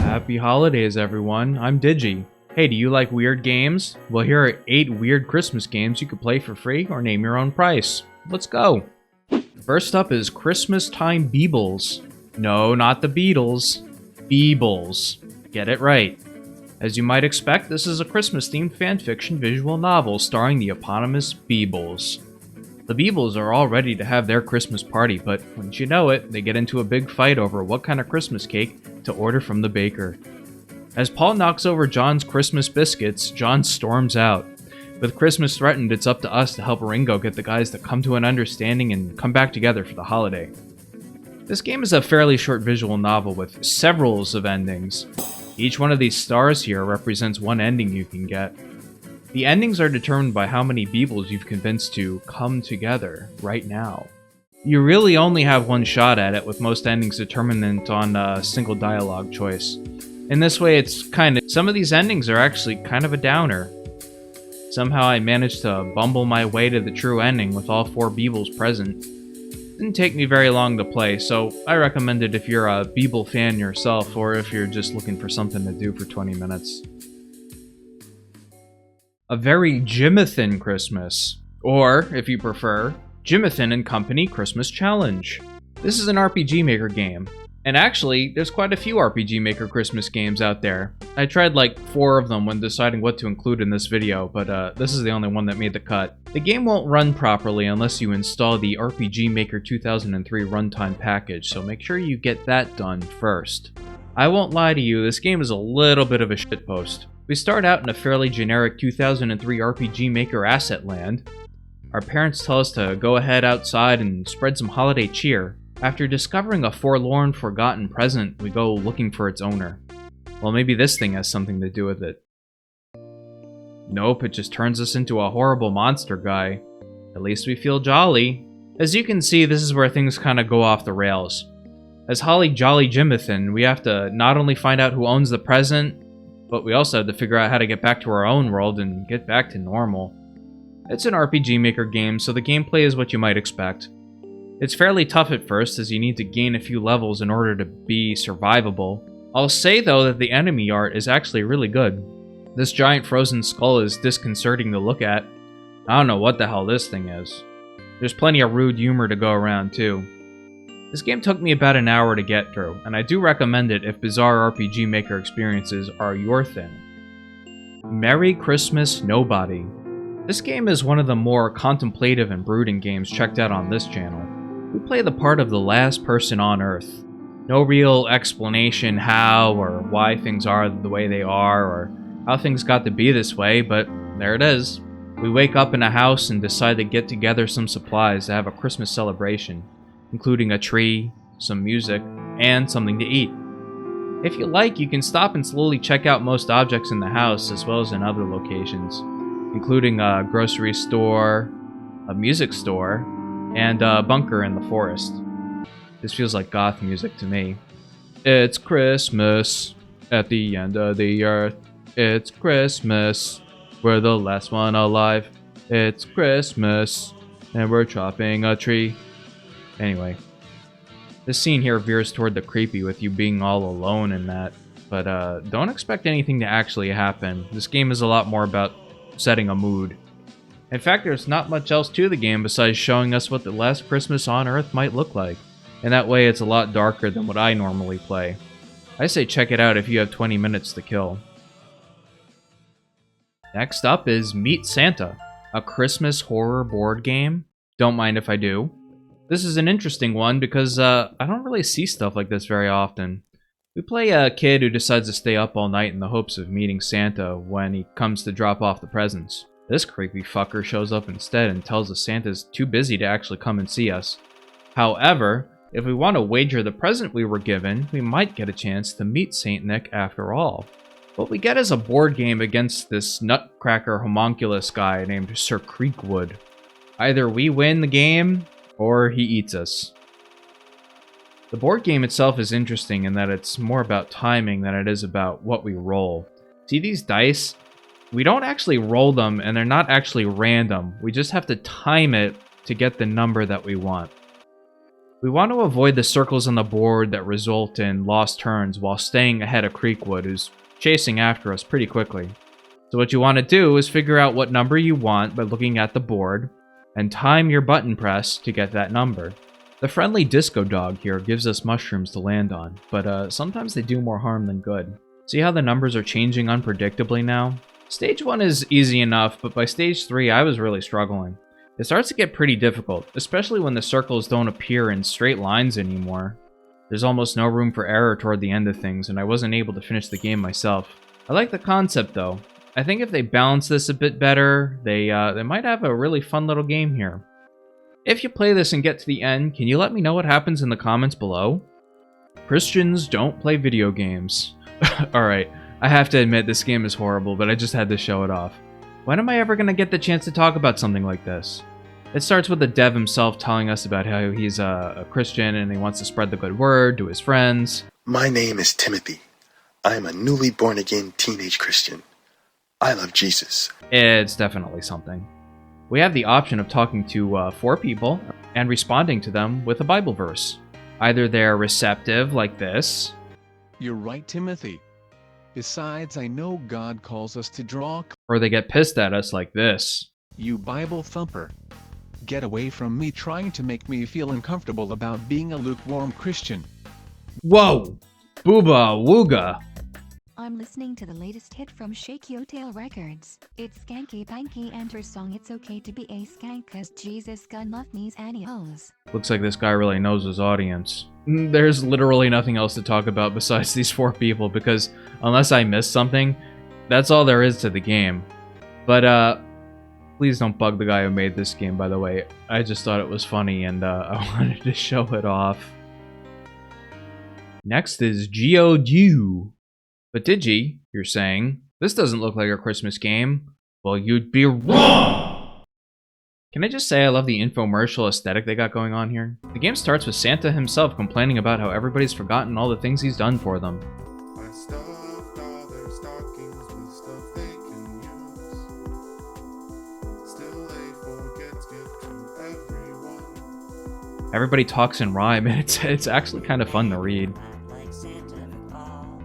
Happy holidays, everyone. I'm Digi. Hey, do you like weird games? Well, here are 8 weird Christmas games you could play for free or name your own price. Let's go. First up is Christmas Time Beebles. No, not the Beatles. Beebles. Get it right. As you might expect, this is a Christmas-themed fanfiction visual novel starring the eponymous Beebles. The Beebles are all ready to have their Christmas party, but wouldn't you know it, they get into a big fight over what kind of Christmas cake to order from the baker. As Paul knocks over John's Christmas biscuits, John storms out. With Christmas threatened, it's up to us to help Ringo get the guys to come to an understanding and come back together for the holiday. This game is a fairly short visual novel with several of endings. Each one of these stars here represents one ending you can get. The endings are determined by how many Beebles you've convinced to come together right now. You really only have one shot at it, with most endings determined on a single dialogue choice. In this way, some of these endings are actually kind of a downer. Somehow I managed to bumble my way to the true ending with all 4 Beebles present. Didn't take me very long to play, so I recommend it if you're a Beeble fan yourself, or if you're just looking for something to do for 20 minutes. A Very Jimmathan Christmas, or, if you prefer, Jimmathan and Company Christmas Challenge. This is an RPG Maker game, and actually, there's quite a few RPG Maker Christmas games out there. I tried like 4 of them when deciding what to include in this video, but this is the only one that made the cut. The game won't run properly unless you install the RPG Maker 2003 runtime package, so make sure you get that done first. I won't lie to you, this game is a little bit of a shitpost. We start out in a fairly generic 2003 RPG Maker asset land. Our parents tell us to go ahead outside and spread some holiday cheer. After discovering a forlorn, forgotten present, we go looking for its owner. Well, maybe this thing has something to do with it. Nope, it just turns us into a horrible monster guy. At least we feel jolly. As you can see, this is where things kind of go off the rails. As Holly Jolly Jimmathan, we have to not only find out who owns the present, but we also have to figure out how to get back to our own world and get back to normal. It's an RPG Maker game, so the gameplay is what you might expect. It's fairly tough at first, as you need to gain a few levels in order to be survivable. I'll say though that the enemy art is actually really good. This giant frozen skull is disconcerting to look at. I don't know what the hell this thing is. There's plenty of rude humor to go around too. This game took me about an hour to get through, and I do recommend it if bizarre RPG Maker experiences are your thing. Merry Christmas Nobody. This game is one of the more contemplative and brooding games checked out on this channel. We play the part of the last person on Earth. No real explanation how or why things are the way they are, or how things got to be this way, but there it is. We wake up in a house and decide to get together some supplies to have a Christmas celebration, including a tree, some music, and something to eat. If you like, you can stop and slowly check out most objects in the house, as well as in other locations, including a grocery store, a music store, and a bunker in the forest. This feels like goth music to me. It's Christmas at the end of the earth. It's Christmas. We're the last one alive. It's Christmas, and we're chopping a tree. Anyway, this scene here veers toward the creepy with you being all alone in that, but don't expect anything to actually happen. This game is a lot more about setting a mood. In fact, there's not much else to the game besides showing us what the last Christmas on Earth might look like, and that way it's a lot darker than what I normally play. I say check it out if you have 20 minutes to kill. Next up is Meet Santa, a Christmas horror board game. Don't mind if I do. This is an interesting one because I don't really see stuff like this very often. We play a kid who decides to stay up all night in the hopes of meeting Santa when he comes to drop off the presents. This creepy fucker shows up instead and tells us Santa's too busy to actually come and see us. However, if we want to wager the present we were given, we might get a chance to meet Saint Nick after all. What we get is a board game against this nutcracker homunculus guy named Sir Creekwood. Either we win the game, or he eats us. The board game itself is interesting in that it's more about timing than it is about what we roll. See these dice? We don't actually roll them, and they're not actually random. We just have to time it to get the number that we want. We want to avoid the circles on the board that result in lost turns while staying ahead of Creekwood, who's chasing after us pretty quickly. So what you want to do is figure out what number you want by looking at the board, and time your button press to get that number. The friendly disco dog here gives us mushrooms to land on, but sometimes they do more harm than good. See how the numbers are changing unpredictably now? Stage 1 is easy enough, but by stage 3 I was really struggling. It starts to get pretty difficult, especially when the circles don't appear in straight lines anymore. There's almost no room for error toward the end of things, and I wasn't able to finish the game myself. I like the concept though. I think if they balance this a bit better, they might have a really fun little game here. If you play this and get to the end, can you let me know what happens in the comments below? Christians don't play video games. Alright, I have to admit this game is horrible, but I just had to show it off. When am I ever going to get the chance to talk about something like this? It starts with the dev himself telling us about how he's a Christian and he wants to spread the good word to his friends. My name is Timothy. I am a newly born-again teenage Christian. I love Jesus. It's definitely something. We have the option of talking to 4 people and responding to them with a Bible verse. Either they're receptive, like this. You're right, Timothy. Besides, I know God calls us to draw. Or they get pissed at us, like this. You Bible thumper. Get away from me trying to make me feel uncomfortable about being a lukewarm Christian. Whoa! Booba wooga! I'm listening to the latest hit from Shake Yo Tail Records. It's Skanky Panky and her song It's Okay to Be a Skank Cause Jesus God Love Me's Annios. Looks like this guy really knows his audience. There's literally nothing else to talk about besides these 4 people because unless I missed something, that's all there is to the game. But please don't bug the guy who made this game, by the way. I just thought it was funny and I wanted to show it off. Next is Geo-Deux. But Digi, you're saying, this doesn't look like a Christmas game. Well, you'd be wrong! Can I just say I love the infomercial aesthetic they got going on here? The game starts with Santa himself complaining about how everybody's forgotten all the things he's done for them. I stuffed all their stockings with stuff they can use. Still they forget to give to everyone. Everybody talks in rhyme, and it's actually kind of fun to read. Like Santa Claus,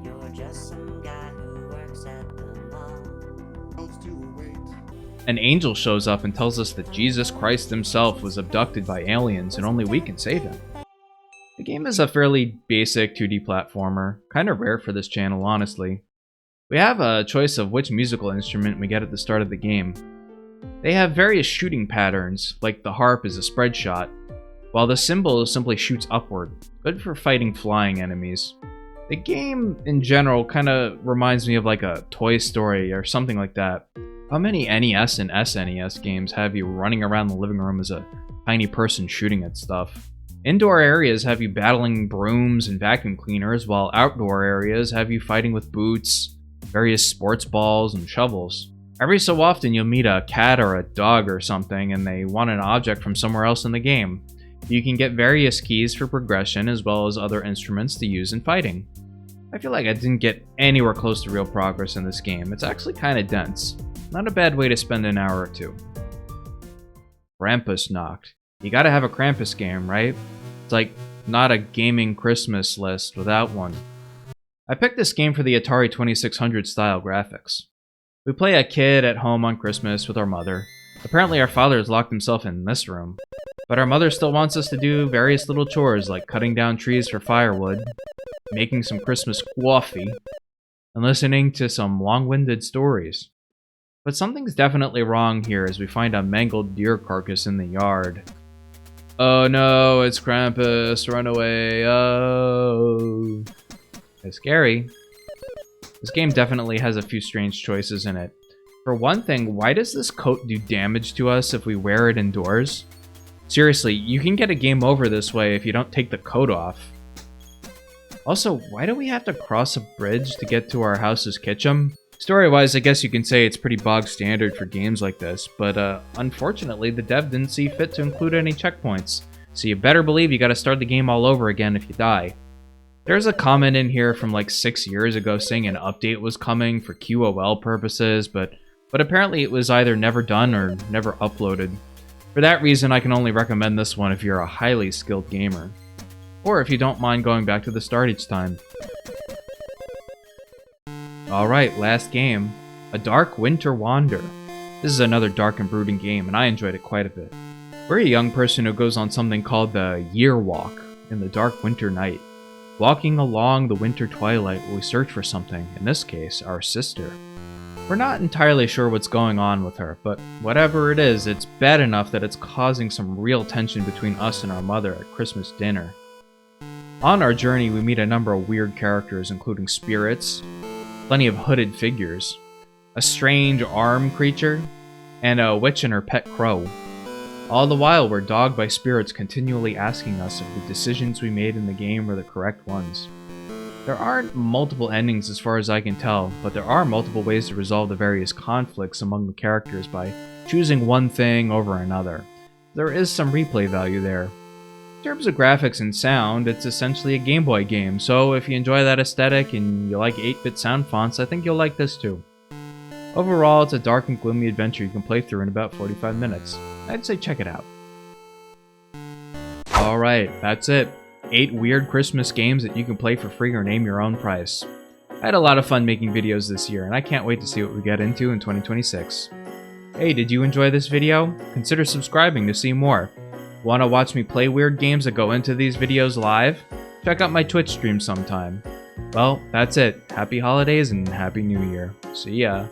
you're just some guy who works at the mall. Elves do await. An angel shows up and tells us that Jesus Christ himself was abducted by aliens and only we can save him. The game is a fairly basic 2D platformer, kind of rare for this channel, honestly. We have a choice of which musical instrument we get at the start of the game. They have various shooting patterns, like the harp is a spread shot, while the cymbal simply shoots upward, good for fighting flying enemies. The game, in general, kind of reminds me of like a Toy Story or something like that. How many NES and SNES games have you running around the living room as a tiny person shooting at stuff? Indoor areas have you battling brooms and vacuum cleaners, while outdoor areas have you fighting with boots, various sports balls, and shovels. Every so often you'll meet a cat or a dog or something and they want an object from somewhere else in the game. You can get various keys for progression as well as other instruments to use in fighting. I feel like I didn't get anywhere close to real progress in this game. It's actually kind of dense. Not a bad way to spend an hour or two. Krampusnacht. You gotta have a Krampus game, right? It's like not a gaming Christmas list without one. I picked this game for the Atari 2600 style graphics. We play a kid at home on Christmas with our mother. Apparently our father has locked himself in this room. But our mother still wants us to do various little chores like cutting down trees for firewood, making some Christmas coffee, and listening to some long-winded stories. But something's definitely wrong here as we find a mangled deer carcass in the yard. Oh no, it's Krampus, run away, oh. It's scary. This game definitely has a few strange choices in it. For one thing, why does this coat do damage to us if we wear it indoors? Seriously, you can get a game over this way if you don't take the coat off. Also, why do we have to cross a bridge to get to our house's kitchen? Story-wise, I guess you can say it's pretty bog standard for games like this, but unfortunately the dev didn't see fit to include any checkpoints, so you better believe you gotta start the game all over again if you die. There's a comment in here from like 6 years ago saying an update was coming for QOL purposes, but apparently it was either never done or never uploaded. For that reason, I can only recommend this one if you're a highly skilled gamer, or if you don't mind going back to the start each time. Alright, last game. A Dark Winter Wander. This is another dark and brooding game, and I enjoyed it quite a bit. We're a young person who goes on something called the Year Walk in the dark winter night, walking along the winter twilight while we search for something, in this case, our sister. We're not entirely sure what's going on with her, but whatever it is, it's bad enough that it's causing some real tension between us and our mother at Christmas dinner. On our journey, we meet a number of weird characters, including spirits, plenty of hooded figures, a strange arm creature, and a witch and her pet crow. All the while, we're dogged by spirits continually asking us if the decisions we made in the game were the correct ones. There aren't multiple endings as far as I can tell, but there are multiple ways to resolve the various conflicts among the characters by choosing one thing over another. There is some replay value there. In terms of graphics and sound, it's essentially a Game Boy game, so if you enjoy that aesthetic and you like 8-bit sound fonts, I think you'll like this too. Overall, it's a dark and gloomy adventure you can play through in about 45 minutes. I'd say check it out. Alright, that's it. 8 weird Christmas games that you can play for free or name your own price. I had a lot of fun making videos this year, and I can't wait to see what we get into in 2026. Hey, did you enjoy this video? Consider subscribing to see more. Want to watch me play weird games that go into these videos live? Check out my Twitch stream sometime. Well, that's it. Happy holidays and Happy New Year. See ya.